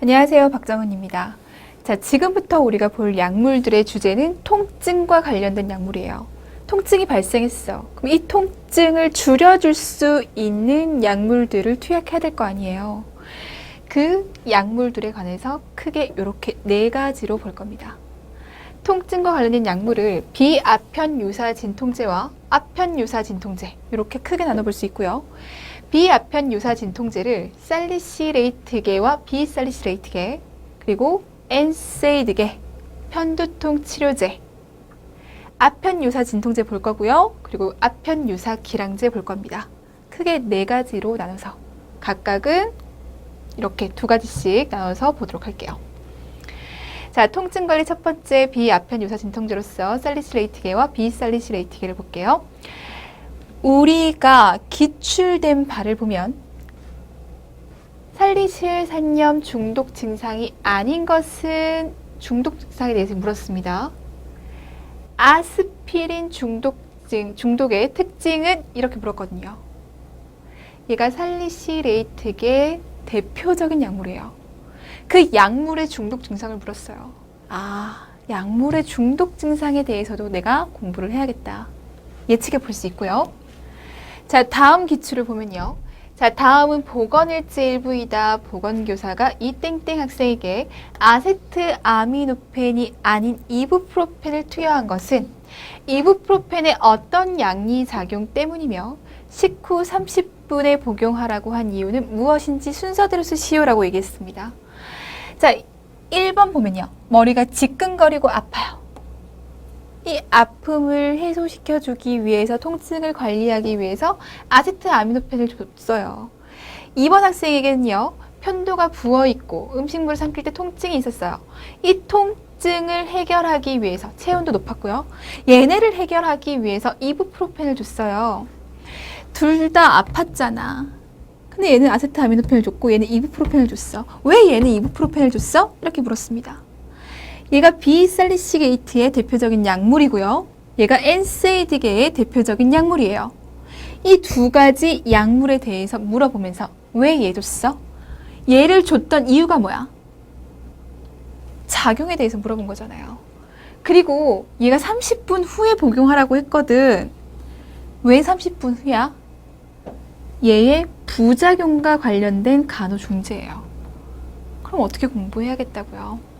안녕하세요. 박정은입니다. 자, 지금부터 우리가 볼 약물들의 주제는 통증과 관련된 약물이에요. 통증이 발생했어. 그럼 이 통증을 줄여줄 수 있는 약물들을 투약해야 될 거 아니에요. 그 약물들에 관해서 크게 이렇게 네 가지로 볼 겁니다. 통증과 관련된 약물을 비아편유사 진통제와 아편유사 진통제 이렇게 크게 나눠볼 수 있고요. 비아편유사 진통제를 살리시레이트계와 비살리시레이트계, 그리고 엔세이드계, 편두통 치료제, 아편유사 진통제 볼 거고요. 그리고 아편유사 기량제 볼 겁니다. 크게 네 가지로 나눠서 각각은 이렇게 두 가지씩 나눠서 보도록 할게요. 자, 통증 관리 첫 번째 비아편유사 진통제로서 살리시레이트계와 비살리시레이트계를 볼게요. 우리가 기출된 바를 보면 살리실산염 중독 증상이 아닌 것은 중독 증상에 대해서 물었습니다. 아스피린 중독의 특징은 이렇게 물었거든요. 얘가 살리시레이트계 대표적인 약물이에요. 그 약물의 중독 증상을 물었어요. 아, 약물의 중독 증상에 대해서도 내가 공부를 해야겠다. 예측해 볼 수 있고요. 자, 다음 기출을 보면요. 자, 다음은 보건일지일부이다. 보건교사가 이 땡땡 학생에게 아세트아미노펜이 아닌 이부프로펜을 투여한 것은 이부프로펜의 어떤 양리작용 때문이며 식후 30분에 복용하라고 한 이유는 무엇인지 순서대로 쓰시오라고 얘기했습니다. 자, 1번 보면요. 머리가 지끈거리고 아파요. 이 아픔을 해소시켜주기 위해서, 통증을 관리하기 위해서 아세트아미노펜을 줬어요. 2번 학생에게는요, 편도가 부어있고 음식물을 삼킬 때 통증이 있었어요. 이 통증을 해결하기 위해서, 체온도 높았고요. 얘네를 해결하기 위해서 이부프로펜을 줬어요. 둘 다 아팠잖아. 근데 얘는 아세트아미노펜을 줬고 얘는 이부프로펜을 줬어. 왜 얘는 이부프로펜을 줬어? 이렇게 물었습니다. 얘가 비살리시게이트의 대표적인 약물이고요. 얘가 엔세이드계의 대표적인 약물이에요. 이 두 가지 약물에 대해서 물어보면서 왜 얘 줬어? 얘를 줬던 이유가 뭐야? 작용에 대해서 물어본 거잖아요. 그리고 얘가 30분 후에 복용하라고 했거든. 왜 30분 후야? 얘의 부작용과 관련된 간호중재예요. 그럼 어떻게 공부해야겠다고요?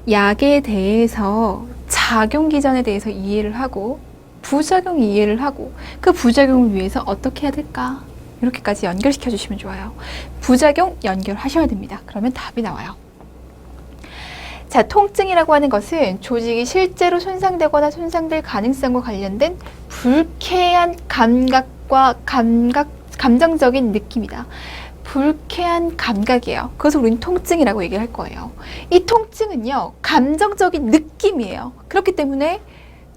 약에 대해서 작용 기전에 대해서 이해를 하고 부작용 이해를 하고 그 부작용을 위해서 어떻게 해야 될까? 이렇게까지 연결시켜 주시면 좋아요. 부작용 연결하셔야 됩니다. 그러면 답이 나와요. 자, 통증이라고 하는 것은 조직이 실제로 손상되거나 손상될 가능성과 관련된 불쾌한 감각과 감정적인 느낌이다. 불쾌한 감각이에요. 그래서 우리는 통증이라고 얘기를 할 거예요. 이 통증은요, 감정적인 느낌이에요. 그렇기 때문에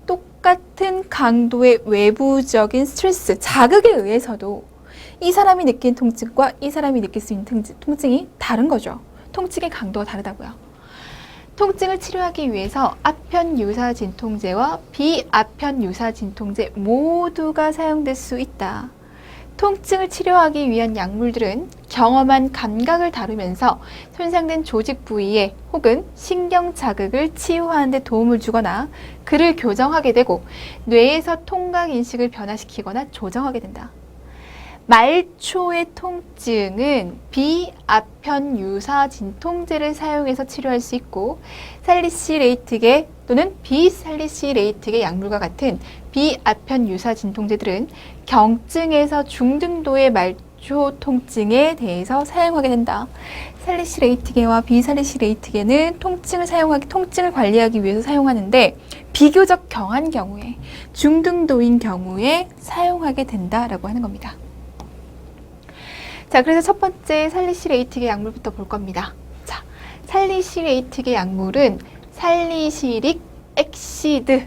똑같은 강도의 외부적인 스트레스, 자극에 의해서도 이 사람이 느낀 통증과 이 사람이 느낄 수 있는 통증이 다른 거죠. 통증의 강도가 다르다고요. 통증을 치료하기 위해서 아편유사 진통제와 비아편유사 진통제 모두가 사용될 수 있다. 통증을 치료하기 위한 약물들은 경험한 감각을 다루면서 손상된 조직 부위에 혹은 신경 자극을 치유하는 데 도움을 주거나 그를 교정하게 되고 뇌에서 통각 인식을 변화시키거나 조정하게 된다. 말초의 통증은 비아편유사 진통제를 사용해서 치료할 수 있고 살리시레이트계 또는 비살리시레이트계 약물과 같은 비아편유사 진통제들은 경증에서 중등도의 말초 통증에 대해서 사용하게 된다. 살리시레이트계와 비살리시레이트계는 통증을 관리하기 위해서 사용하는데 비교적 경한 경우에, 중등도인 경우에 사용하게 된다라고 하는 겁니다. 자, 그래서 첫 번째 살리시레이트계 약물부터 볼 겁니다. 자, 살리시레이트계 약물은 살리시릭 액시드,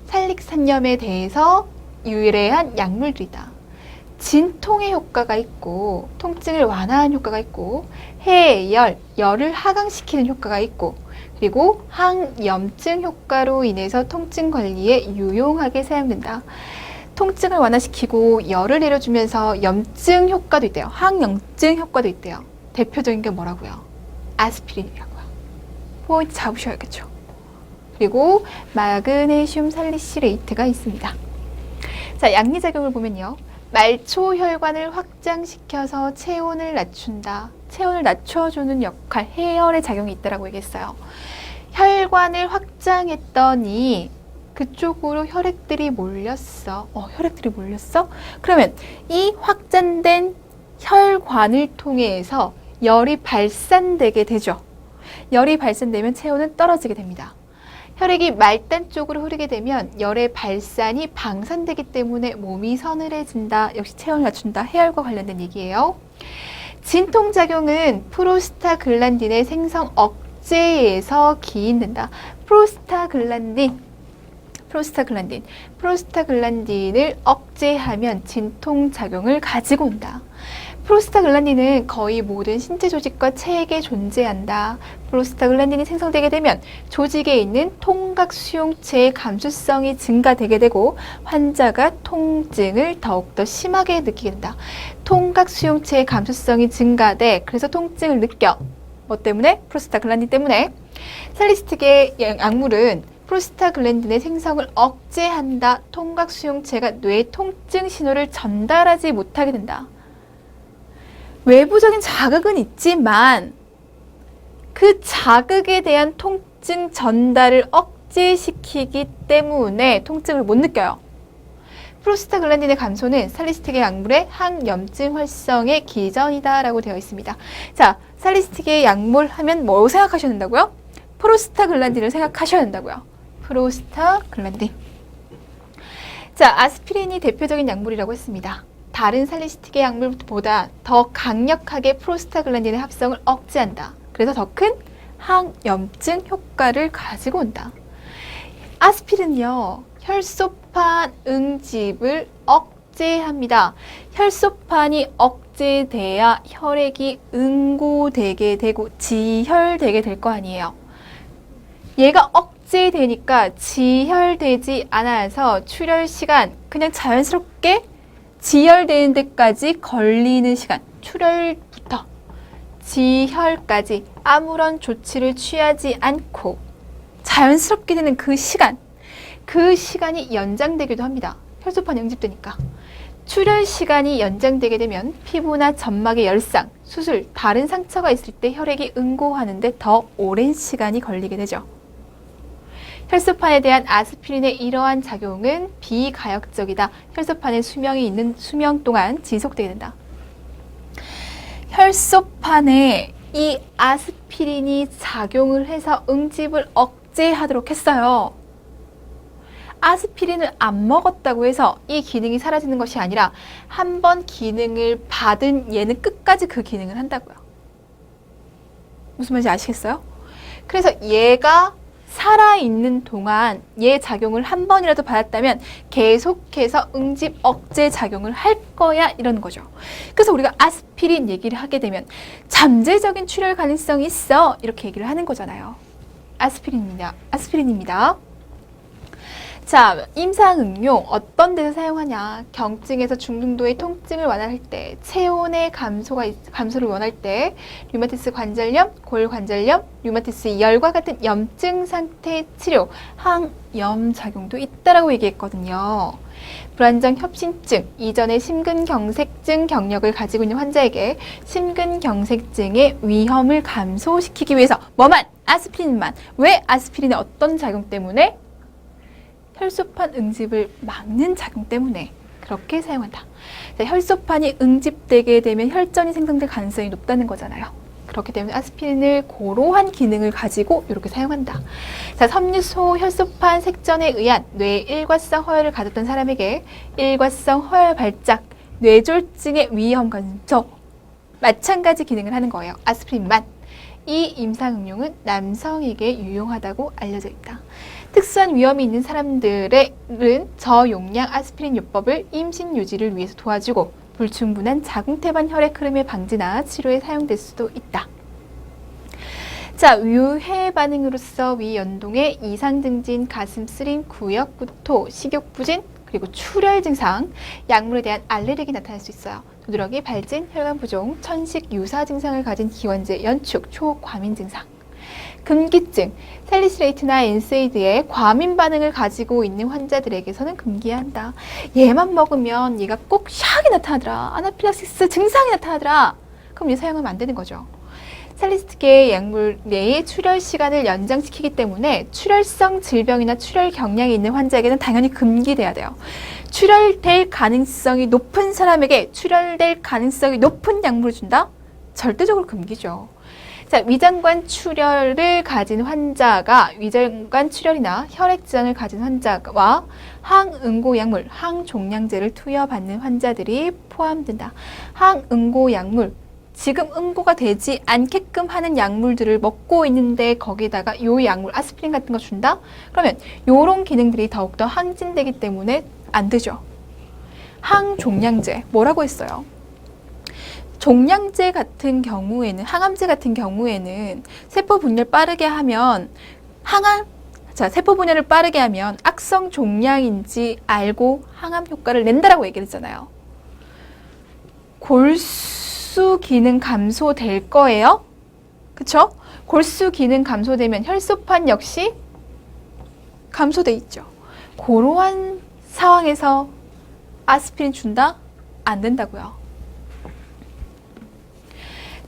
살릭산염에 대해서 유래한 약물들이다. 진통의 효과가 있고, 통증을 완화하는 효과가 있고, 해열, 열을 하강시키는 효과가 있고, 그리고 항염증 효과로 인해서 통증 관리에 유용하게 사용된다. 통증을 완화시키고 열을 내려주면서 염증 효과도 있대요. 항염증 효과도 있대요. 대표적인 게 뭐라고요? 아스피린이라고요. 포인트 잡으셔야겠죠. 그리고 마그네슘 살리시레이트가 있습니다. 자, 양리작용을 보면요. 말초혈관을 확장시켜서 체온을 낮춘다. 체온을 낮춰주는 역할, 해열의 작용이 있다라고 얘기했어요. 혈관을 확장했더니 그쪽으로 혈액들이 몰렸어. 혈액들이 몰렸어? 그러면 이 확장된 혈관을 통해서 열이 발산되게 되죠. 열이 발산되면 체온은 떨어지게 됩니다. 혈액이 말단 쪽으로 흐르게 되면 열의 발산이 방산되기 때문에 몸이 서늘해진다. 역시 체온을 낮춘다. 해열과 관련된 얘기예요. 진통작용은 프로스타글란딘의 생성 억제에서 기인된다. 프로스타글란딘을 억제하면 진통작용을 가지고 온다. 프로스타글란딘은 거의 모든 신체 조직과 체액에 존재한다. 프로스타글란딘이 생성되게 되면 조직에 있는 통각 수용체의 감수성이 증가되게 되고 환자가 통증을 더욱더 심하게 느끼게 된다. 통각 수용체의 감수성이 증가돼. 그래서 통증을 느껴. 뭐 때문에? 프로스타글란딘 때문에. 살리시틱의 약물은 프로스타글란딘의 생성을 억제한다. 통각 수용체가 뇌에 통증 신호를 전달하지 못하게 된다. 외부적인 자극은 있지만 그 자극에 대한 통증 전달을 억제시키기 때문에 통증을 못 느껴요. 프로스타글란딘의 감소는 살리시틱의 약물의 항염증 활성의 기전이다 라고 되어 있습니다. 자, 살리시틱의 약물 하면 뭐 생각하셔야 된다고요? 프로스타글란딘을 생각하셔야 된다고요. 프로스타글란딘. 자, 아스피린이 대표적인 약물이라고 했습니다. 다른 살리시틱의 약물보다 더 강력하게 프로스타글란딘의 합성을 억제한다. 그래서 더 큰 항염증 효과를 가지고 온다. 아스피린은요, 혈소판 응집을 억제합니다. 혈소판이 억제돼야 혈액이 응고되게 되고 지혈되게 될 거 아니에요. 얘가 억제되니까 지혈되지 않아서 출혈 시간 그냥 자연스럽게 지혈되는 데까지 걸리는 시간, 출혈부터 지혈까지 아무런 조치를 취하지 않고 자연스럽게 되는 그 시간이 연장되기도 합니다. 혈소판이 응집되니까. 출혈 시간이 연장되게 되면 피부나 점막의 열상, 수술, 다른 상처가 있을 때 혈액이 응고하는데 더 오랜 시간이 걸리게 되죠. 혈소판에 대한 아스피린의 이러한 작용은 비가역적이다. 혈소판의 수명이 있는 수명 동안 지속되게 된다. 혈소판에 이 아스피린이 작용을 해서 응집을 억제하도록 했어요. 아스피린을 안 먹었다고 해서 이 기능이 사라지는 것이 아니라 한 번 기능을 받은 얘는 끝까지 그 기능을 한다고요. 무슨 말인지 아시겠어요? 그래서 얘가 살아있는 동안 얘 작용을 한 번이라도 받았다면 계속해서 응집 억제 작용을 할 거야 이러는 거죠. 그래서 우리가 아스피린 얘기를 하게 되면 잠재적인 출혈 가능성이 있어 이렇게 얘기를 하는 거잖아요. 아스피린입니다. 자, 임상응용 어떤 데서 사용하냐? 경증에서 중등도의 통증을 완화할 때, 체온의 감소를 원할 때, 류마티스 관절염, 골관절염, 류마티스 열과 같은 염증 상태 치료, 항염 작용도 있다라고 얘기했거든요. 불안정 협심증, 이전에 심근경색증 경력을 가지고 있는 환자에게 심근경색증의 위험을 감소시키기 위해서 뭐만? 아스피린만. 왜 아스피린의 어떤 작용 때문에? 혈소판 응집을 막는 작용 때문에 그렇게 사용한다. 자, 혈소판이 응집되게 되면 혈전이 생성될 가능성이 높다는 거잖아요. 그렇기 때문에 아스피린을 고러한 기능을 가지고 이렇게 사용한다. 자, 섬유소 혈소판 색전에 의한 뇌 일과성 허혈을 가졌던 사람에게 일과성 허혈 발작, 뇌졸중의 위험 감소 마찬가지 기능을 하는 거예요. 아스피린만. 이 임상응용은 남성에게 유용하다고 알려져 있다. 특수한 위험이 있는 사람들은 저용량 아스피린 요법을 임신 유지를 위해서 도와주고 불충분한 자궁태반 혈액 흐름의 방지나 치료에 사용될 수도 있다. 자, 유해 반응으로서 위 연동에 이상 증진, 가슴 쓰림, 구역 구토, 식욕 부진, 그리고 출혈 증상, 약물에 대한 알레르기 나타날 수 있어요. 두드러기, 발진, 혈관 부종, 천식, 유사 증상을 가진 기원제, 연축, 초과민 증상. 금기증, 살리시레이트나 엔세이드의 과민 반응을 가지고 있는 환자들에게서는 금기해야 한다. 얘만 먹으면 얘가 꼭 샥이 나타나더라. 아나필락시스 증상이 나타나더라. 그럼 얘 사용하면 안 되는 거죠. 살리시트계 약물 내의 출혈 시간을 연장시키기 때문에 출혈성 질병이나 출혈 경량이 있는 환자에게는 당연히 금기돼야 돼요. 출혈될 가능성이 높은 사람에게 출혈될 가능성이 높은 약물을 준다? 절대적으로 금기죠. 자, 위장관 출혈을 가진 환자가 위장관 출혈이나 혈액 질환을 가진 환자와 항응고 약물, 항종양제를 투여받는 환자들이 포함된다. 항응고 약물, 지금 응고가 되지 않게끔 하는 약물들을 먹고 있는데 거기다가 요 약물, 아스피린 같은 거 준다? 그러면 요런 기능들이 더욱더 항진되기 때문에 안 되죠. 항종양제, 뭐라고 했어요? 종양제 같은 경우에는, 항암제 같은 경우에는 세포 분열 빠르게 하면 세포 분열을 빠르게 하면 악성 종양인지 알고 항암 효과를 낸다라고 얘기를 했잖아요. 골수 기능 감소될 거예요. 그쵸? 골수 기능 감소되면 혈소판 역시 감소돼 있죠. 그러한 상황에서 아스피린 준다? 안 된다고요.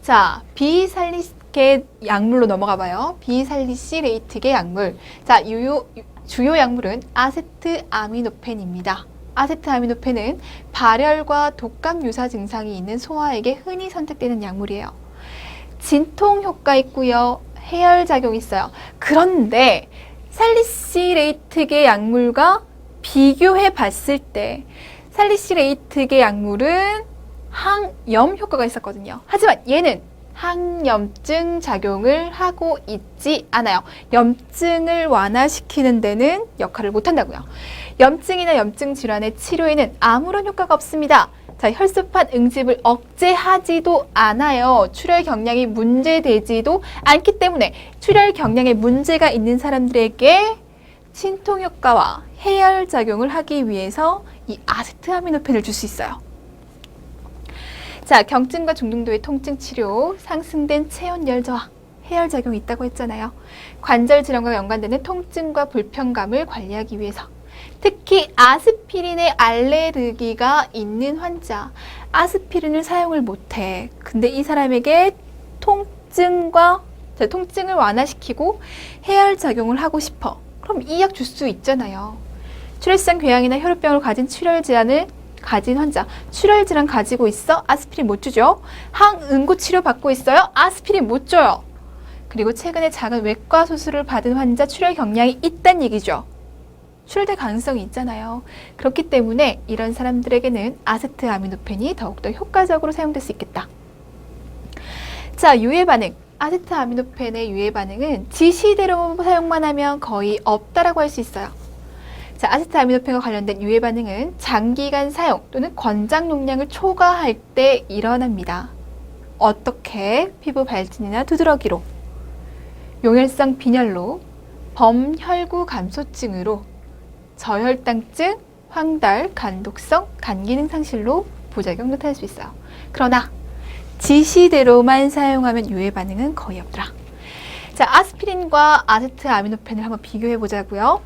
자, 비살리시계 약물로 넘어가 봐요. 비살리시레이트계 약물. 자, 주요 약물은 아세트아미노펜입니다. 아세트아미노펜은 발열과 독감 유사 증상이 있는 소아에게 흔히 선택되는 약물이에요. 진통 효과 있고요. 해열 작용 있어요. 그런데 살리시레이트계 약물과 비교해 봤을 때 살리시레이트계 약물은 항염 효과가 있었거든요. 하지만 얘는 항염증 작용을 하고 있지 않아요. 염증을 완화시키는 데는 역할을 못한다고요. 염증이나 염증 질환의 치료에는 아무런 효과가 없습니다. 자, 혈소판 응집을 억제하지도 않아요. 출혈 경량이 문제되지도 않기 때문에 출혈 경량에 문제가 있는 사람들에게 진통 효과와 해열 작용을 하기 위해서 이 아세트아미노펜을 줄 수 있어요. 자, 경증과 중등도의 통증 치료, 상승된 체온열 저하, 해열 작용이 있다고 했잖아요. 관절 질환과 연관되는 통증과 불편감을 관리하기 위해서. 특히 아스피린에 알레르기가 있는 환자, 아스피린을 사용을 못해. 근데 이 사람에게 통증을 완화시키고 해열 작용을 하고 싶어. 그럼 이 약 줄 수 있잖아요. 출혈성 궤양이나 혈우병을 가진 출혈 질환을 가진 환자, 출혈 질환 가지고 있어? 아스피린 못 주죠. 항응고 치료 받고 있어요? 아스피린 못 줘요. 그리고 최근에 작은 외과 수술을 받은 환자 출혈 경량이 있다는 얘기죠. 출혈될 가능성이 있잖아요. 그렇기 때문에 이런 사람들에게는 아세트아미노펜이 더욱더 효과적으로 사용될 수 있겠다. 자, 유해 반응. 아세트아미노펜의 유해 반응은 지시대로 사용만 하면 거의 없다라고 할 수 있어요. 자, 아세트아미노펜과 관련된 유해 반응은 장기간 사용 또는 권장 용량을 초과할 때 일어납니다. 어떻게? 피부 발진이나 두드러기로, 용혈성 빈혈로, 범혈구 감소증으로, 저혈당증, 황달, 간독성, 간기능 상실로 부작용 나타날 수 있어요. 그러나 지시대로만 사용하면 유해 반응은 거의 없더라. 자, 아스피린과 아세트아미노펜을 한번 비교해 보자고요.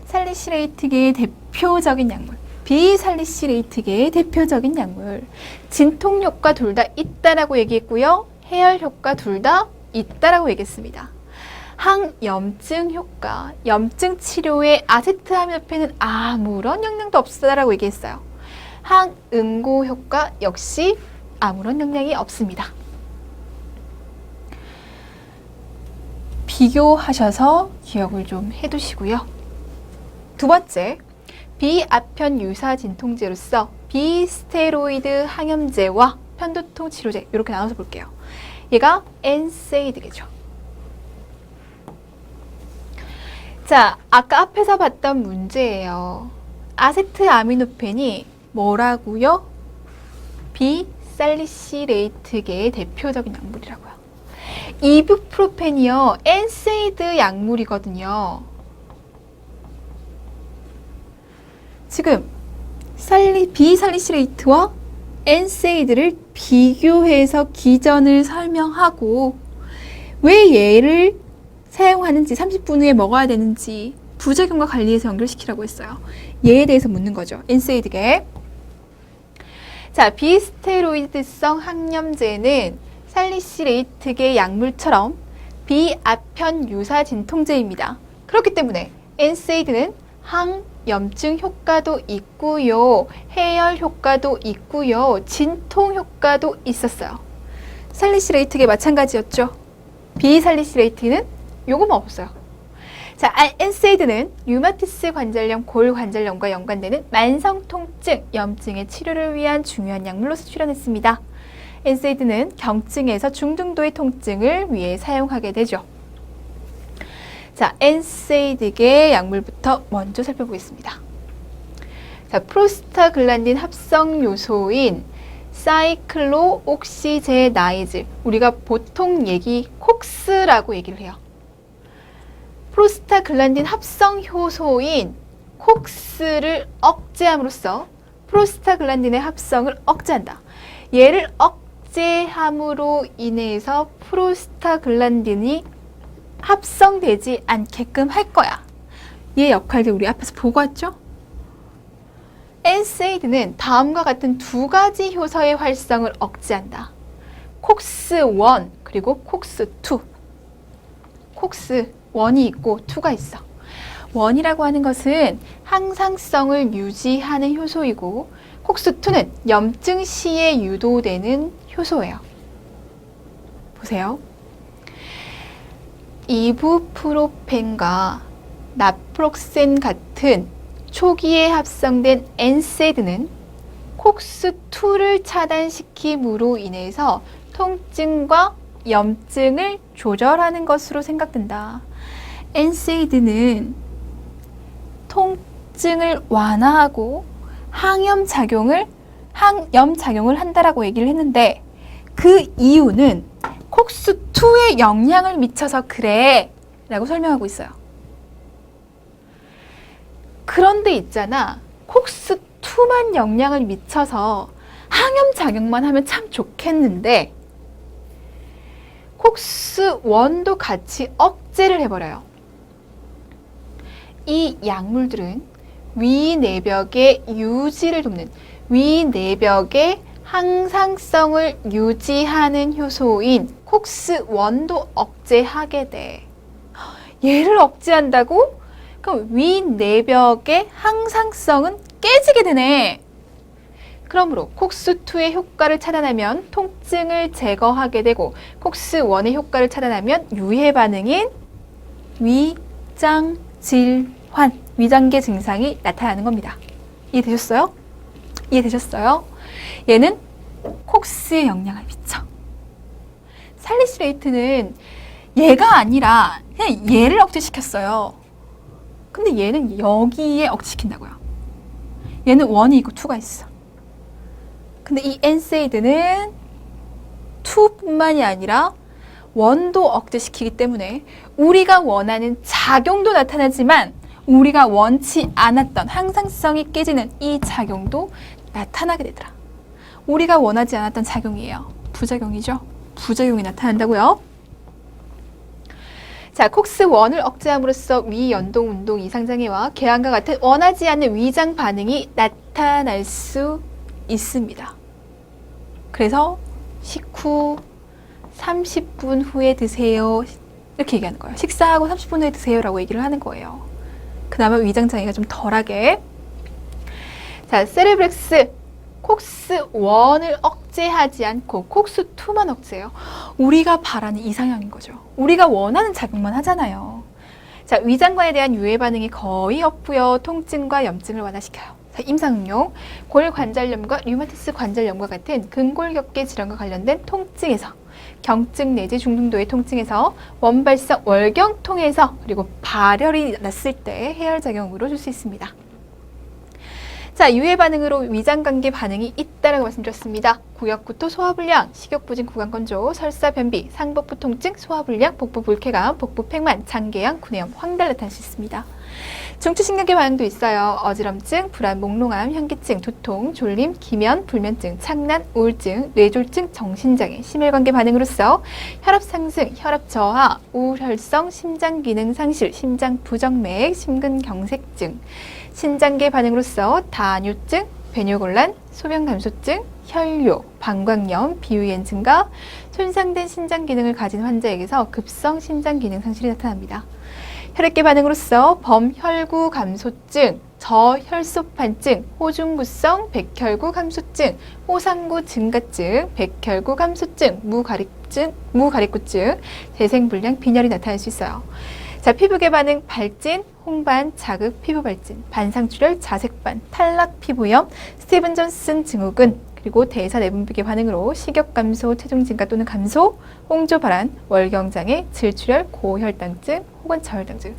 살리시레이트계의 대표적인 약물, 비살리시레이트계의 대표적인 약물. 진통 효과 둘 다 있다라고 얘기했고요. 해열 효과 둘 다 있다라고 얘기했습니다. 항염증 효과, 염증 치료에 아세트아미노펜은 아무런 영향도 없다라고 얘기했어요. 항응고 효과 역시 아무런 영향이 없습니다. 비교하셔서 기억을 좀 해두시고요. 두 번째, 비아편 유사 진통제로서 비스테로이드 항염제와 편두통 치료제, 이렇게 나눠서 볼게요. 얘가 엔세이드겠죠. 자, 아까 앞에서 봤던 문제예요. 아세트아미노펜이 뭐라고요? 비살리시레이트계의 대표적인 약물이라고요. 이부프로펜이요, 엔세이드 약물이거든요. 지금 비살리시레이트와 NSAID를 비교해서 기전을 설명하고 왜 얘를 사용하는지 30분 후에 먹어야 되는지 부작용과 관리해서 연결시키라고 했어요. 얘에 대해서 묻는 거죠. NSAID계. 자, 비스테로이드성 항염제는 살리시레이트계 약물처럼 비아편 유사 진통제입니다. 그렇기 때문에 NSAID는 항염증 효과도 있고요. 해열 효과도 있고요. 진통 효과도 있었어요. 살리시레이트계 마찬가지였죠. 비살리시레이트는 요거만 없어요. 자, NSAID는 류마티스 관절염, 골 관절염과 연관되는 만성 통증, 염증의 치료를 위한 중요한 약물로서 출연했습니다. NSAID는 경증에서 중등도의 통증을 위해 사용하게 되죠. 자, NSAID계 약물부터 먼저 살펴보겠습니다. 자, 프로스타글란딘 합성 요소인 사이클로옥시제나이즈, 우리가 보통 콕스라고 얘기를 해요. 프로스타글란딘 합성 효소인 콕스를 억제함으로써 프로스타글란딘의 합성을 억제한다. 얘를 억제함으로 인해서 프로스타글란딘이 합성되지 않게끔 할 거야. 얘 역할들 우리 앞에서 보고 왔죠? NSAID는 다음과 같은 두 가지 효소의 활성을 억제한다. 콕스1 그리고 콕스2. 콕스1이 있고 2가 있어. 1이라고 하는 것은 항상성을 유지하는 효소이고 콕스2는 염증 시에 유도되는 효소예요. 보세요. 이부프로펜과 나프록센 같은 초기에 합성된 NSAID는 콕스2를 차단시킴으로 인해서 통증과 염증을 조절하는 것으로 생각된다. NSAID는 통증을 완화하고 항염작용을 한다라고 얘기를 했는데 그 이유는 콕스2에 영향을 미쳐서 그래 라고 설명하고 있어요. 그런데 있잖아, 콕스2만 영향을 미쳐서 항염작용만 하면 참 좋겠는데 콕스1도 같이 억제를 해버려요. 이 약물들은 위내벽의 유지를 돕는, 위내벽의 항상성을 유지하는 효소인 콕스1도 억제하게 돼. 얘를 억제한다고? 그럼 위내벽의 항상성은 깨지게 되네. 그러므로 콕스2의 효과를 차단하면 통증을 제거하게 되고 콕스1의 효과를 차단하면 유해 반응인 위장질환, 위장계 증상이 나타나는 겁니다. 이해되셨어요? 이해되셨어요? 얘는 콕스에 영향을 미쳐. 살리시레이트는 얘가 아니라 그냥 얘를 억제시켰어요. 근데 얘는 여기에 억제시킨다고요. 얘는 1이 있고 2가 있어. 근데 이 NSAID는 2뿐만이 아니라 1도 억제시키기 때문에 우리가 원하는 작용도 나타나지만 우리가 원치 않았던 항상성이 깨지는 이 작용도 나타나게 되더라. 우리가 원하지 않았던 작용이에요. 부작용이죠. 부작용이 나타난다고요. 자, 콕스1을 억제함으로써 위연동 운동 이상장애와 궤양과 같은 원하지 않는 위장 반응이 나타날 수 있습니다. 그래서 식후 30분 후에 드세요. 이렇게 얘기하는 거예요. 식사하고 30분 후에 드세요 라고 얘기를 하는 거예요. 그나마 위장장애가 좀 덜하게. 자, 세레브렉스 콕스1을 억제하지 않고 콕스2만 억제해요. 우리가 바라는 이상향인 거죠. 우리가 원하는 작용만 하잖아요. 자, 위장관에 대한 유해 반응이 거의 없고요. 통증과 염증을 완화시켜요. 자, 임상응용, 골관절염과 류마티스 관절염과 같은 근골격계 질환과 관련된 통증에서, 경증 내지 중등도의 통증에서, 원발성 월경통에서, 그리고 발열이 났을 때 해열작용으로 줄 수 있습니다. 자, 유해 반응으로 위장관계 반응이 있다라고 말씀드렸습니다. 구역구토, 소화불량, 식욕부진, 구강건조, 설사, 변비, 상복부 통증, 소화불량, 복부 불쾌감, 복부 팽만, 장계양, 구내염, 황달 나타날 수 있습니다. 중추신경계 반응도 있어요. 어지럼증, 불안, 몽롱함, 현기증, 두통, 졸림, 기면, 불면증, 착란, 우울증, 뇌졸중, 정신장애, 심혈관계 반응으로서 혈압 상승, 혈압 저하, 우울혈성, 심장기능 상실, 심장 부정맥, 심근경색증, 신장계 반응으로서 다뇨증, 배뇨곤란, 소변감소증, 혈뇨, 방광염, 비위엔 증가, 손상된 신장 기능을 가진 환자에게서 급성 신장 기능 상실이 나타납니다. 혈액계 반응으로서 범혈구 감소증, 저혈소판증, 호중구성, 백혈구 감소증, 호상구 증가증, 백혈구 감소증, 무가리구증, 재생불량, 빈혈이 나타날 수 있어요. 자, 피부계 반응 발진, 홍반, 자극, 피부 발진, 반상출혈, 자색반, 탈락 피부염, 스티븐 존슨 증후군, 그리고 대사 내분비계 반응으로 식욕 감소, 체중 증가 또는 감소, 홍조 발한, 월경장애, 질출혈, 고혈당증 혹은 저혈당증.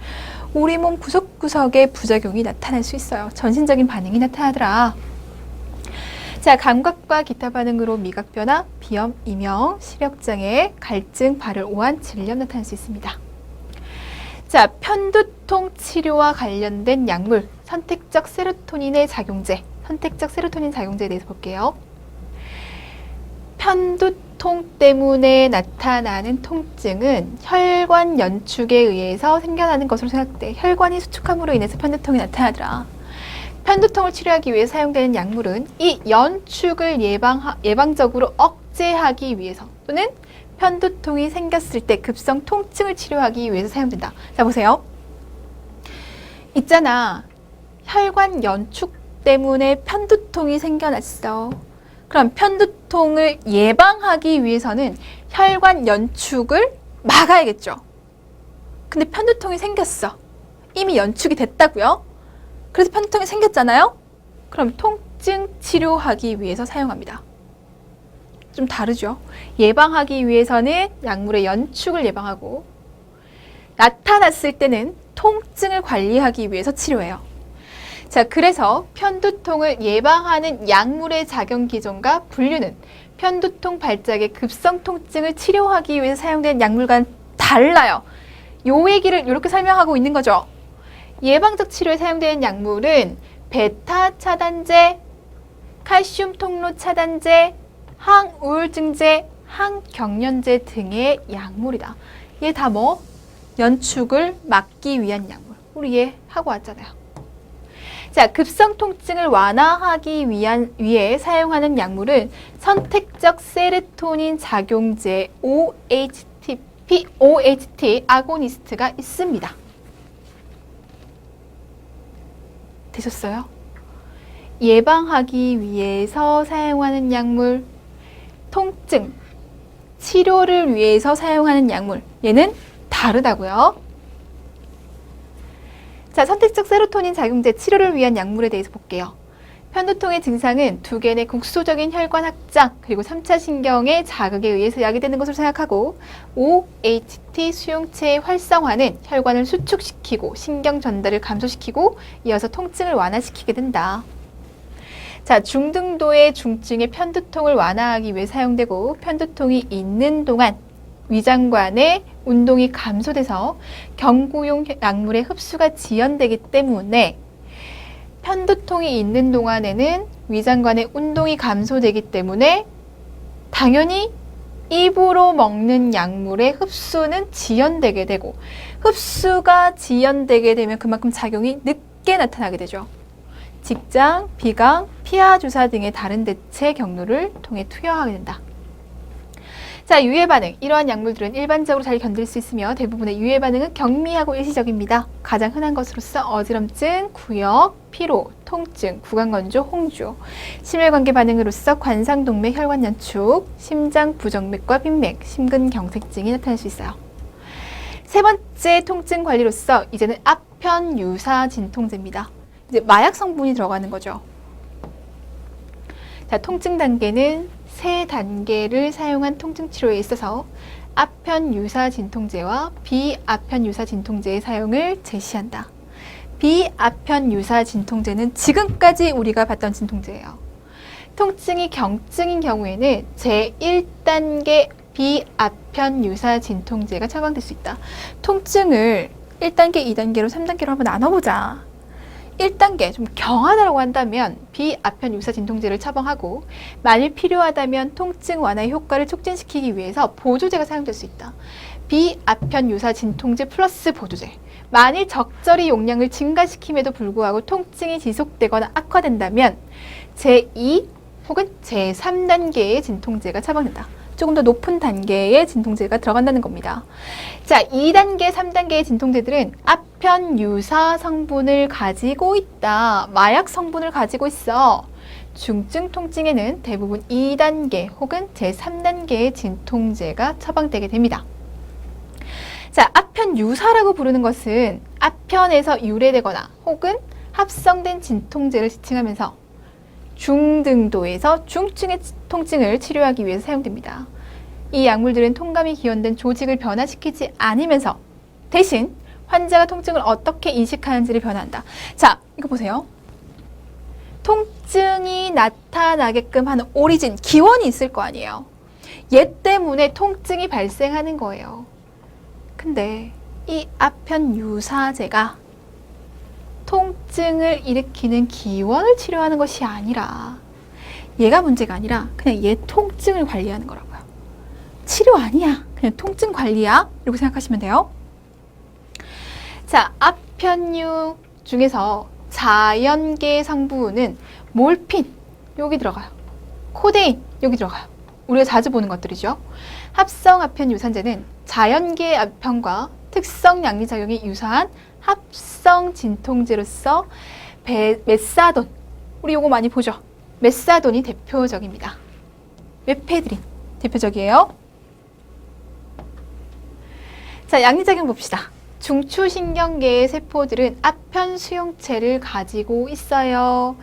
우리 몸 구석구석에 부작용이 나타날 수 있어요. 전신적인 반응이 나타나더라. 자, 감각과 기타 반응으로 미각 변화, 비염, 이명, 시력장애, 갈증, 발열, 오한, 질염 나타날 수 있습니다. 자, 편두통 치료와 관련된 약물, 선택적 세로토닌의 작용제, 선택적 세로토닌 작용제에 대해서 볼게요. 편두통 때문에 나타나는 통증은 혈관 연축에 의해서 생겨나는 것으로 생각돼. 혈관이 수축함으로 인해서 편두통이 나타나더라. 편두통을 치료하기 위해 사용되는 약물은 이 연축을 예방적으로 억제하기 위해서 또는 편두통이 생겼을 때 급성 통증을 치료하기 위해서 사용된다. 자, 보세요. 있잖아. 혈관 연축 때문에 편두통이 생겨났어. 그럼 편두통을 예방하기 위해서는 혈관 연축을 막아야겠죠. 근데 편두통이 생겼어. 이미 연축이 됐다고요. 그래서 편두통이 생겼잖아요. 그럼 통증 치료하기 위해서 사용합니다. 좀 다르죠. 예방하기 위해서는 약물의 연축을 예방하고 나타났을 때는 통증을 관리하기 위해서 치료해요. 자, 그래서 편두통을 예방하는 약물의 작용 기전과 분류는 편두통 발작의 급성 통증을 치료하기 위해서 사용된 약물과는 달라요. 요 얘기를 이렇게 설명하고 있는 거죠. 예방적 치료에 사용되는 약물은 베타 차단제, 칼슘 통로 차단제, 항우울증제, 항경련제 등의 약물이다. 얘 다 뭐? 연축을 막기 위한 약물. 우리 얘 하고 왔잖아요. 자, 급성 통증을 완화하기 위해 사용하는 약물은 선택적 세로토닌 작용제 OHT 아고니스트가 있습니다. 되셨어요? 예방하기 위해서 사용하는 약물, 통증, 치료를 위해서 사용하는 약물, 얘는 다르다고요. 자, 선택적 세로토닌 작용제 치료를 위한 약물에 대해서 볼게요. 편두통의 증상은 두 개의 국소적인 혈관 확장 그리고 3차 신경의 자극에 의해서 야기되는 것으로 생각하고 OHT 수용체의 활성화는 혈관을 수축시키고 신경 전달을 감소시키고 이어서 통증을 완화시키게 된다. 자, 중등도의 중증의 편두통을 완화하기 위해 사용되고 편두통이 있는 동안 위장관의 운동이 감소돼서 경구용 약물의 흡수가 지연되기 때문에 편두통이 있는 동안에는 위장관의 운동이 감소되기 때문에 당연히 입으로 먹는 약물의 흡수는 지연되게 되고 흡수가 지연되게 되면 그만큼 작용이 늦게 나타나게 되죠. 직장, 비강, 피하 주사 등의 다른 대체 경로를 통해 투여하게 된다. 자, 유해 반응. 이러한 약물들은 일반적으로 잘 견딜 수 있으며 대부분의 유해 반응은 경미하고 일시적입니다. 가장 흔한 것으로서 어지럼증, 구역, 피로, 통증, 구강건조, 홍조, 심혈관계 반응으로서 관상동맥 혈관 연축, 심장 부정맥과 빈맥, 심근경색증이 나타날 수 있어요. 세 번째 통증 관리로서 이제는 아편 유사 진통제입니다. 이제 마약 성분이 들어가는 거죠. 자, 통증 단계는 세 단계를 사용한 통증 치료에 있어서 아편 유사 진통제와 비아편 유사 진통제의 사용을 제시한다. 비아편 유사 진통제는 지금까지 우리가 봤던 진통제예요. 통증이 경증인 경우에는 제1단계 비아편 유사 진통제가 처방될 수 있다. 통증을 1단계, 2단계로 3단계로 한번 나눠보자. 1단계, 좀 경하다라고 한다면 비아편 유사 진통제를 처방하고 만일 필요하다면 통증 완화의 효과를 촉진시키기 위해서 보조제가 사용될 수 있다. 비아편 유사 진통제 플러스 보조제. 만일 적절히 용량을 증가시킴에도 불구하고 통증이 지속되거나 악화된다면 제2 혹은 제3단계의 진통제가 처방된다. 조금 더 높은 단계의 진통제가 들어간다는 겁니다. 자, 2단계, 3단계의 진통제들은 아편 유사 성분을 가지고 있다. 마약 성분을 가지고 있어. 중증 통증에는 대부분 2단계 혹은 제3단계의 진통제가 처방되게 됩니다. 자, 아편 유사라고 부르는 것은 아편에서 유래되거나 혹은 합성된 진통제를 지칭하면서 중등도에서 중증의 통증을 치료하기 위해서 사용됩니다. 이 약물들은 통감이 기원된 조직을 변화시키지 않으면서 대신 환자가 통증을 어떻게 인식하는지를 변화한다. 자, 이거 보세요. 통증이 나타나게끔 하는 오리진, 기원이 있을 거 아니에요. 얘 때문에 통증이 발생하는 거예요. 근데 이 아편 유사제가 통증을 일으키는 기원을 치료하는 것이 아니라 얘가 문제가 아니라 그냥 얘 통증을 관리하는 거라고요. 치료 아니야. 그냥 통증 관리야. 이렇게 생각하시면 돼요. 자, 아편유 중에서 자연계 성분은 몰핀, 여기 들어가요. 코데인, 여기 들어가요. 우리가 자주 보는 것들이죠. 합성 아편 유산제는 자연계 아편과 특성 양리작용이 유사한 합성 진통제로서 메사돈, 우리 요거 많이 보죠. 메사돈이 대표적입니다. 메페드린 대표적이에요. 자, 양리작용 봅시다. 중추신경계의 세포들은 아편 수용체를 가지고 있어요.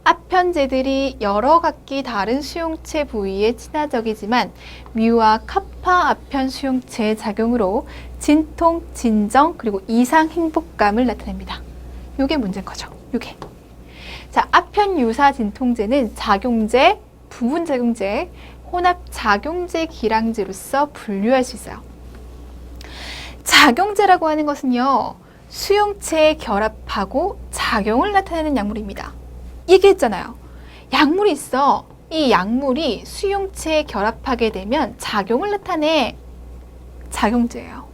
아편제들이 여러 각기 다른 수용체 부위에 친화적이지만 뮤와 카파 아편 수용체의 작용으로 진통, 진정, 그리고 이상 행복감을 나타냅니다. 요게 문제인 거죠. 요게. 자, 아편 유사 진통제는 작용제, 부분작용제, 혼합작용제 기량제로서 분류할 수 있어요. 작용제라고 하는 것은요, 수용체에 결합하고 작용을 나타내는 약물입니다. 얘기했잖아요. 약물이 있어. 이 약물이 수용체에 결합하게 되면 작용을 나타내. 작용제예요.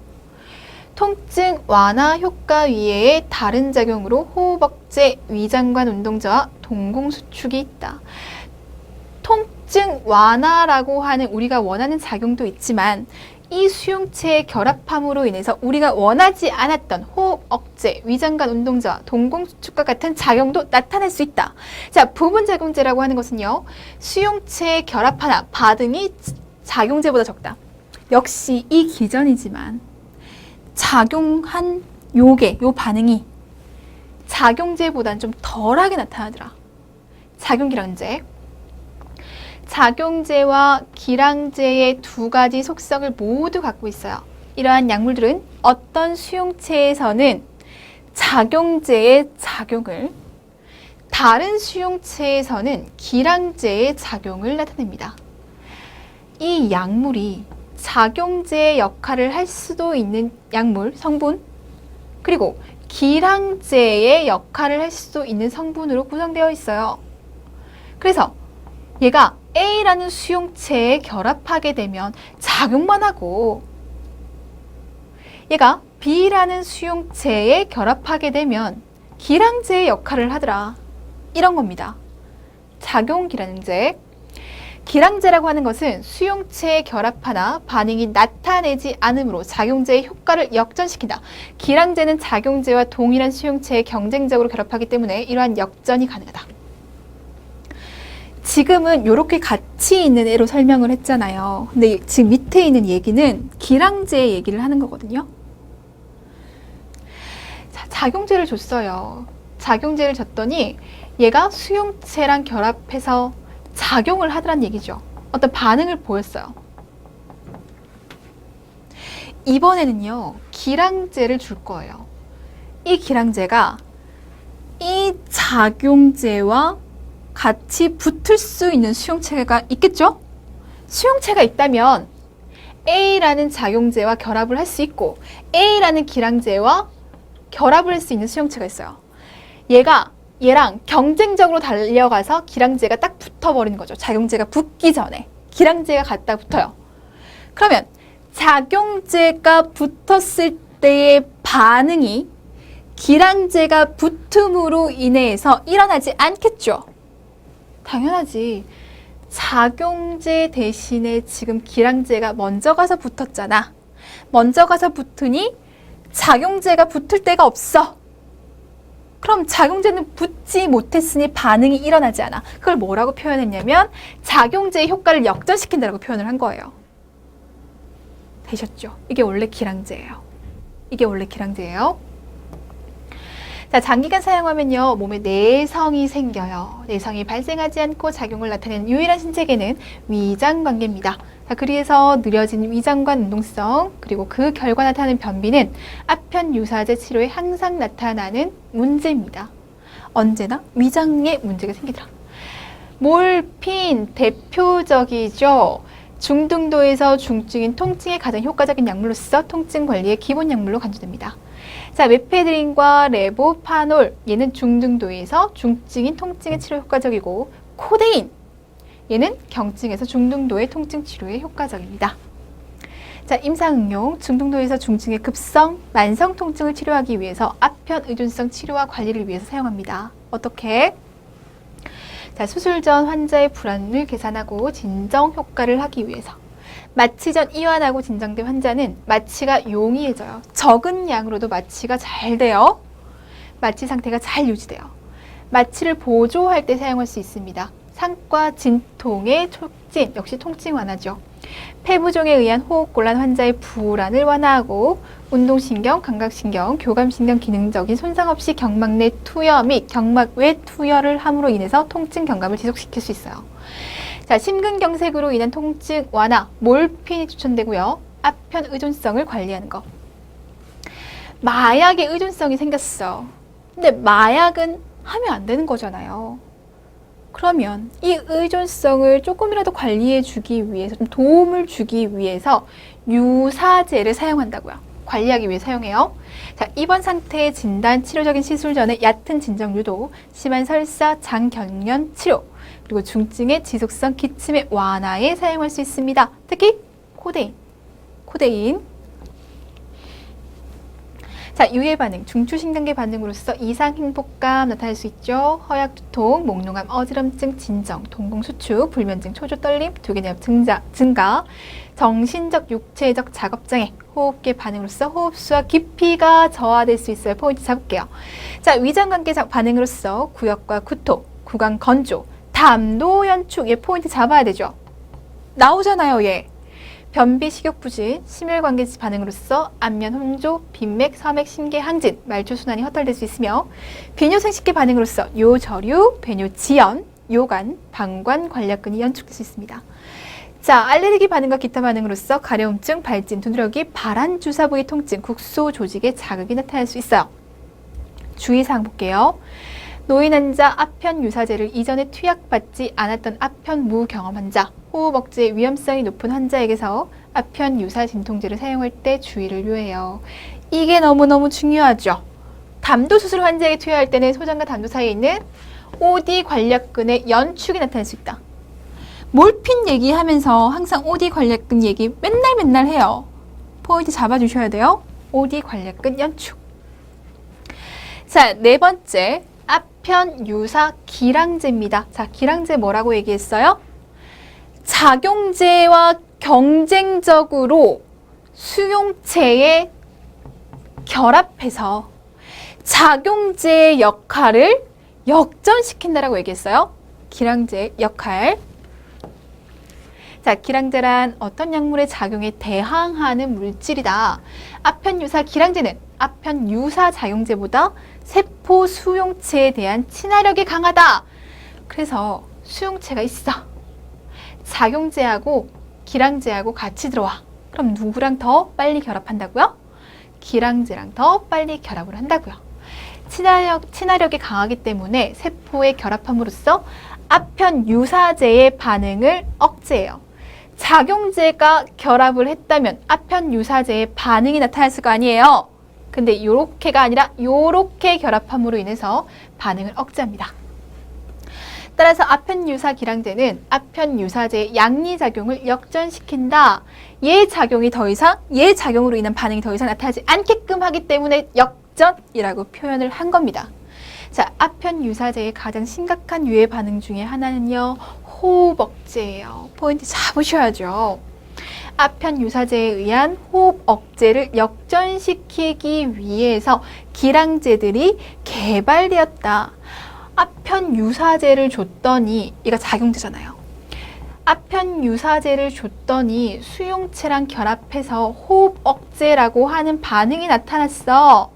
통증 완화 효과 위에 다른 작용으로 호흡 억제, 위장관 운동저하, 동공수축이 있다. 통증 완화라고 하는 우리가 원하는 작용도 있지만 이 수용체의 결합함으로 인해서 우리가 원하지 않았던 호흡 억제, 위장관 운동저하, 동공수축과 같은 작용도 나타날 수 있다. 자, 부분작용제라고 하는 것은요, 수용체의 결합 하나, 반응이 작용제보다 적다. 역시 이 기전이지만 작용한 요 반응이 작용제보다는 좀 덜하게 나타나더라. 작용기량제. 작용제와 기량제의 두 가지 속성을 모두 갖고 있어요. 이러한 약물들은 어떤 수용체에서는 작용제의 작용을, 다른 수용체에서는 기량제의 작용을 나타냅니다. 이 약물이 작용제의 역할을 할 수도 있는 약물, 성분, 그리고 기량제의 역할을 할 수도 있는 성분으로 구성되어 있어요. 그래서 얘가 A라는 수용체에 결합하게 되면 작용만 하고 얘가 B라는 수용체에 결합하게 되면 기량제의 역할을 하더라. 이런 겁니다. 작용기량제. 기량제라고 하는 것은 수용체에 결합하나 반응이 나타내지 않으므로 작용제의 효과를 역전시킨다. 기량제는 작용제와 동일한 수용체에 경쟁적으로 결합하기 때문에 이러한 역전이 가능하다. 지금은 이렇게 같이 있는 애로 설명을 했잖아요. 근데 지금 밑에 있는 얘기는 기량제 얘기를 하는 거거든요. 자, 작용제를 줬어요. 작용제를 줬더니 얘가 수용체랑 결합해서 작용을 하더란 얘기죠. 어떤 반응을 보였어요. 이번에는요, 기량제를 줄 거예요. 이 기량제가 이 작용제와 같이 붙을 수 있는 수용체가 있겠죠? 수용체가 있다면 A라는 작용제와 결합을 할 수 있고 A라는 기량제와 결합을 할 수 있는 수용체가 있어요. 얘랑 경쟁적으로 달려가서 기량제가 딱 붙어버리는 거죠. 작용제가 붙기 전에 기량제가 갖다 붙어요. 그러면 작용제가 붙었을 때의 반응이 기량제가 붙음으로 인해서 일어나지 않겠죠. 당연하지. 작용제 대신에 지금 기량제가 먼저 가서 붙었잖아. 먼저 가서 붙으니 작용제가 붙을 데가 없어. 그럼 작용제는 붙지 못했으니 반응이 일어나지 않아. 그걸 뭐라고 표현했냐면 작용제의 효과를 역전시킨다라고 표현을 한 거예요. 되셨죠? 이게 원래 기량제예요. 이게 원래 기량제예요. 자, 장기간 사용하면요, 몸에 내성이 생겨요. 내성이 발생하지 않고 작용을 나타내는 유일한 신체계는 위장관계입니다. 자, 그래서 느려진 위장관 운동성, 그리고 그 결과 나타나는 변비는 아편 유사제 치료에 항상 나타나는 문제입니다. 언제나 위장에 문제가 생기더라. 몰핀 대표적이죠. 중등도에서 중증인 통증에 가장 효과적인 약물로서 통증 관리의 기본 약물로 간주됩니다. 자, 메페드린과 레보파놀, 얘는 중등도에서 중증인 통증의 치료 효과적이고, 코데인, 얘는 경증에서 중등도의 통증 치료에 효과적입니다. 자, 임상응용, 중등도에서 중증의 급성, 만성 통증을 치료하기 위해서 아편 의존성 치료와 관리를 위해서 사용합니다. 어떻게? 자, 수술 전 환자의 불안을 계산하고 진정 효과를 하기 위해서. 마취 전 이완하고 진정된 환자는 마취가 용이해져요. 적은 양으로도 마취가 잘 돼요. 마취 상태가 잘 유지돼요. 마취를 보조할 때 사용할 수 있습니다. 상과 진통의 촉진, 역시 통증 완화죠. 폐부종에 의한 호흡곤란 환자의 불안을 완화하고 운동신경, 감각신경, 교감신경 기능적인 손상 없이 경막 내 투여 및 경막 외 투여를 함으로 인해서 통증 경감을 지속시킬 수 있어요. 자, 심근경색으로 인한 통증 완화, 몰핀이 추천되고요. 아편 의존성을 관리하는 거. 마약에 의존성이 생겼어. 근데 마약은 하면 안 되는 거잖아요. 그러면 이 의존성을 조금이라도 관리해 주기 위해서, 좀 도움을 주기 위해서 유사제를 사용한다고요. 관리하기 위해 사용해요. 자, 입원 상태의 진단, 치료적인 시술 전에 얕은 진정 유도, 심한 설사, 장 경련 치료, 그리고 중증의 지속성 기침의 완화에 사용할 수 있습니다. 특히 코데인. 자, 유해 반응, 중추신경계 반응으로서 이상 행복감 나타날 수 있죠. 허약, 두통, 목농암, 어지럼증, 진정, 동공 수축, 불면증, 초조 떨림, 두개념 증가, 정신적, 육체적 작업장애, 호흡기 반응으로서 호흡수와 깊이가 저하될 수 있어요. 포인트 잡을게요. 자, 위장관계 반응으로서 구역과 구토, 구강 건조, 담도 연축, 얘 포인트 잡아야 되죠. 나오잖아요, 얘. 변비, 식욕부진, 심혈관계 반응으로서 안면 홍조, 빈맥, 서맥, 심계, 항진, 말초순환이 허탈될 수 있으며 비뇨생식계 반응으로서 요저류, 배뇨지연, 요관, 방관, 관략근이 연축될 수 있습니다. 자, 알레르기 반응과 기타 반응으로서 가려움증, 발진, 두드러기, 발한 주사 부위 통증, 국소 조직의 자극이 나타날 수 있어요. 주의사항 볼게요. 노인 환자 아편 유사제를 이전에 투약받지 않았던 아편 무경험 환자, 호흡 억제 위험성이 높은 환자에게서 아편 유사 진통제를 사용할 때 주의를 요해요. 이게 너무너무 중요하죠. 담도 수술 환자에게 투여할 때는 소장과 담도 사이에 있는 OD 관략근의 연축이 나타날 수 있다. 몰핀 얘기하면서 항상 OD 관략근 얘기 맨날 해요. 포인트 잡아주셔야 돼요. OD 관략근 연축. 자, 네 번째. 아편 유사 기량제입니다. 자, 기량제 뭐라고 얘기했어요? 작용제와 경쟁적으로 수용체에 결합해서 작용제의 역할을 역전시킨다라고 얘기했어요. 기량제의 역할. 자, 기량제란 어떤 약물의 작용에 대항하는 물질이다. 아편 유사 기량제는 아편 유사 작용제보다 세포 수용체에 대한 친화력이 강하다. 그래서 수용체가 있어. 작용제하고 기량제하고 같이 들어와. 그럼 누구랑 더 빨리 결합한다고요? 기량제랑 더 빨리 결합을 한다고요. 친화력이 강하기 때문에 세포에 결합함으로써 아편 유사제의 반응을 억제해요. 작용제가 결합을 했다면 아편 유사제의 반응이 나타났을 거 아니에요. 근데 요렇게가 아니라 요렇게 결합함으로 인해서 반응을 억제합니다. 따라서 아편유사 기량제는 아편유사제의 양리작용을 역전시킨다. 얘 작용이 더 이상, 얘 작용으로 인한 반응이 더 이상 나타나지 않게끔 하기 때문에 역전이라고 표현을 한 겁니다. 자, 아편유사제의 가장 심각한 유해 반응 중에 하나는요, 호흡 억제예요. 포인트 잡으셔야죠. 아편유사제에 의한 호흡 억제를 역전시키기 위해서 기량제들이 개발되었다. 아편유사제를 줬더니, 얘가 작용제잖아요. 아편유사제를 줬더니 수용체랑 결합해서 호흡 억제라고 하는 반응이 나타났어.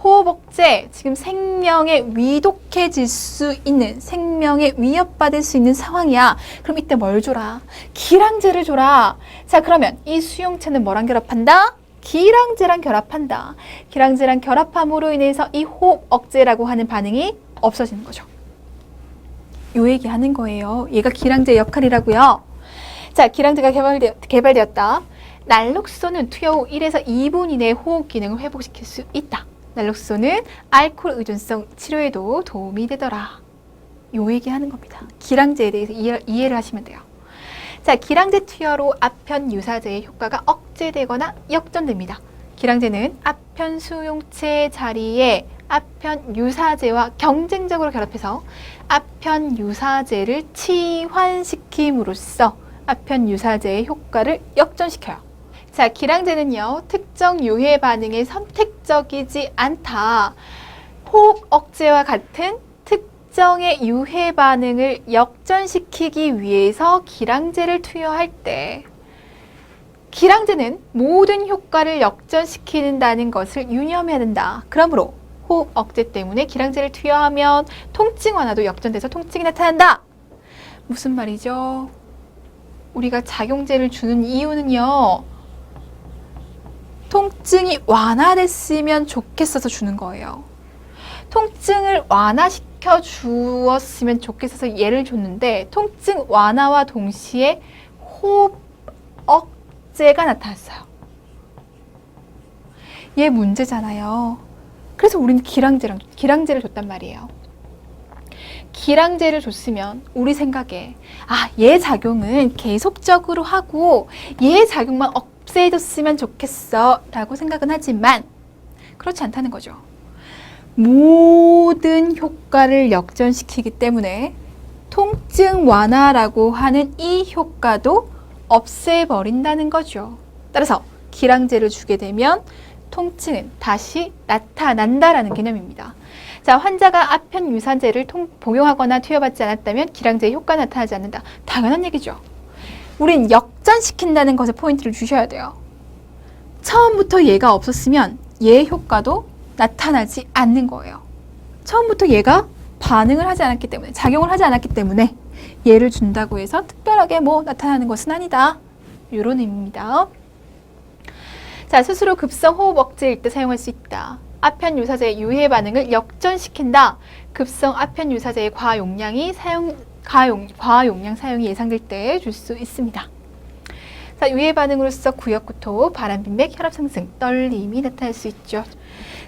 호흡 억제, 지금 생명에 위독해질 수 있는, 생명에 위협받을 수 있는 상황이야. 그럼 이때 뭘 줘라? 기량제를 줘라. 자, 그러면 이 수용체는 뭐랑 결합한다? 기량제랑 결합한다. 기량제랑 결합함으로 인해서 이 호흡 억제라고 하는 반응이 없어지는 거죠. 요 얘기 하는 거예요. 얘가 기량제의 역할이라고요. 자, 기량제가 개발되었다. 날록소는 투여 후 1에서 2분 이내에 호흡 기능을 회복시킬 수 있다. 날록소는 알코올 의존성 치료에도 도움이 되더라. 요 얘기 하는 겁니다. 기량제에 대해서 이해를 하시면 돼요. 자, 기량제 투여로 아편유사제의 효과가 억제되거나 역전됩니다. 기량제는 아편 수용체 자리에 아편유사제와 경쟁적으로 결합해서 아편유사제를 치환시킴으로써 아편유사제의 효과를 역전시켜요. 자, 기량제는요, 특정 유해 반응에 선택적이지 않다. 호흡 억제와 같은 특정의 유해 반응을 역전시키기 위해서 기량제를 투여할 때 기량제는 모든 효과를 역전시키는다는 것을 유념해야 된다. 그러므로 호흡 억제 때문에 기량제를 투여하면 통증 완화도 역전돼서 통증이 나타난다. 무슨 말이죠? 우리가 작용제를 주는 이유는요, 통증이 완화됐으면 좋겠어서 주는 거예요. 통증을 완화시켜 주었으면 좋겠어서 얘를 줬는데 통증 완화와 동시에 호흡 억제가 나타났어요. 얘 문제잖아요. 그래서 우리는 기량제를 줬단 말이에요. 기량제를 줬으면 우리 생각에 얘 작용은 계속적으로 하고 얘 작용만 없애줬으면 좋겠어 라고 생각은 하지만 그렇지 않다는 거죠. 모든 효과를 역전시키기 때문에 통증 완화라고 하는 이 효과도 없애버린다는 거죠. 따라서 기량제를 주게 되면 통증은 다시 나타난다라는 개념입니다. 자, 환자가 아편유사제를 복용하거나 투여받지 않았다면 기량제의 효과가 나타나지 않는다. 당연한 얘기죠. 우린 역전시킨다는 것에 포인트를 주셔야 돼요. 처음부터 얘가 없었으면 얘의 효과도 나타나지 않는 거예요. 처음부터 얘가 반응을 하지 않았기 때문에, 작용을 하지 않았기 때문에 얘를 준다고 해서 특별하게 나타나는 것은 아니다. 이런 의미입니다. 자, 스스로 급성 호흡 억제일 때 사용할 수 있다. 아편유사제의 유해 반응을 역전시킨다. 급성 아편유사제의 과용량 사용이 예상될 때 줄 수 있습니다. 자, 유해 반응으로서 구역구토, 바람빈맥, 혈압 상승, 떨림이 나타날 수 있죠.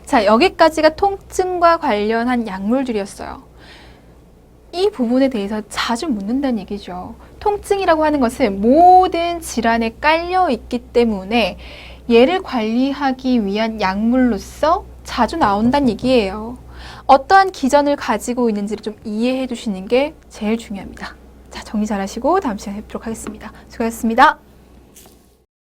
자, 여기까지가 통증과 관련한 약물들이었어요. 이 부분에 대해서 자주 묻는다는 얘기죠. 통증이라고 하는 것은 모든 질환에 깔려 있기 때문에 얘를 관리하기 위한 약물로서 자주 나온다는 얘기예요. 어떠한 기전을 가지고 있는지를 좀 이해해 두시는 게 제일 중요합니다. 자, 정리 잘 하시고 다음 시간에 뵙도록 하겠습니다. 수고하셨습니다.